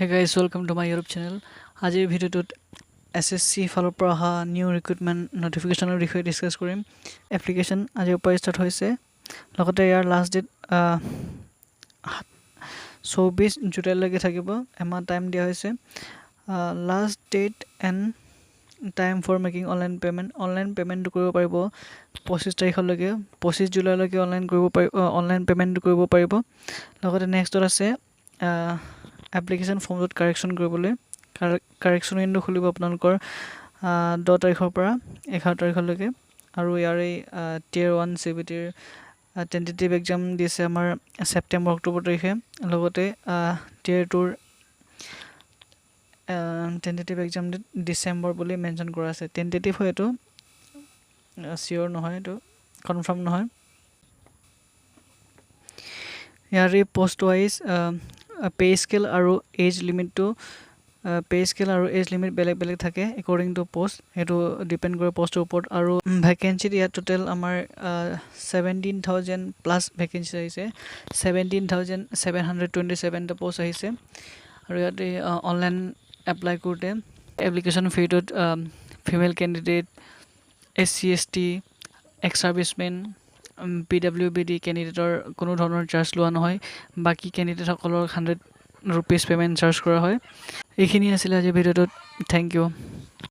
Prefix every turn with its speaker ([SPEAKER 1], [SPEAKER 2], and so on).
[SPEAKER 1] Hey guys, welcome to my YouTube channel. আজিৰ ভিডিঅ'টোত SSC ফালৰ পৰা অহা নিউ ৰিক্ৰুটমেণ্ট নটিফিকেশ্যনৰ বিষয়ে ডিছকাছ কৰিম। এপ্লিকেশ্যন আজিৰ পৰা ষ্টাৰ্ট হৈছে, লগতে ইয়াৰ লাষ্ট ডেট 24 জুলাইলৈকে থাকিব। এমাহ টাইম দিয়া হৈছে। Last date and time for making online পে'মেণ্টটো কৰিব পাৰিব 25 তাৰিখলৈকে, 25 জুলাইলৈকে অনলাইন পে'মেণ্টটো কৰিব পাৰিব। লগতে নেক্সটত আছে এপ্লিকেশ্যন ফৰ্মটোত কাৰেকশ্যন কৰিবলৈ। কাৰেকশ্যন উইণ্ড' খুলিব আপোনালোকৰ 10 তাৰিখৰ পৰা 11 তাৰিখলৈকে। আৰু ইয়াৰ এই Tier 1 CBTৰ টেণ্টেটিভ এক্সাম দিছে আমাৰ ছেপ্টেম্বৰ অক্টোবৰ তাৰিখে। লগতে Tier 2ৰ টেণ্টেটিভ এক্সাম ডিচেম্বৰ বুলি মেনশ্যন কৰা আছে। টেণ্টেটিভ হয়, এইটো চিয়'ৰ নহয়, এইটো কনফাৰ্ম নহয়। ইয়াৰ এই পষ্ট ৱাইজ পে' স্কেল আৰু এজ লিমিটটো বেলেগ বেলেগ থাকে একৰ্ডিং টু পষ্ট। সেইটো ডিপেণ্ড কৰে পষ্টৰ ওপৰত। আৰু ভেকেঞ্চিত ইয়াত টোটেল আমাৰ 17,000 প্লাছ ভেকেঞ্চি আহিছে। 17,727টা পষ্ট আহিছে। আৰু ইয়াত অনলাইন এপ্লাই কৰোঁতে এপ্লিকেশ্যন ফিটোত female candidate, SC ST, ex servicemen, PWBD কেণ্ডিডেটৰ কোনো ধৰণৰ চাৰ্জ লোৱা নহয়। বাকী কেণ্ডিডেটসকলৰ 100 ৰুপিজ পে'মেণ্ট চাৰ্জ কৰা হয়। এইখিনি আছিলে আজিৰ ভিডিঅ'টোত। Thank U.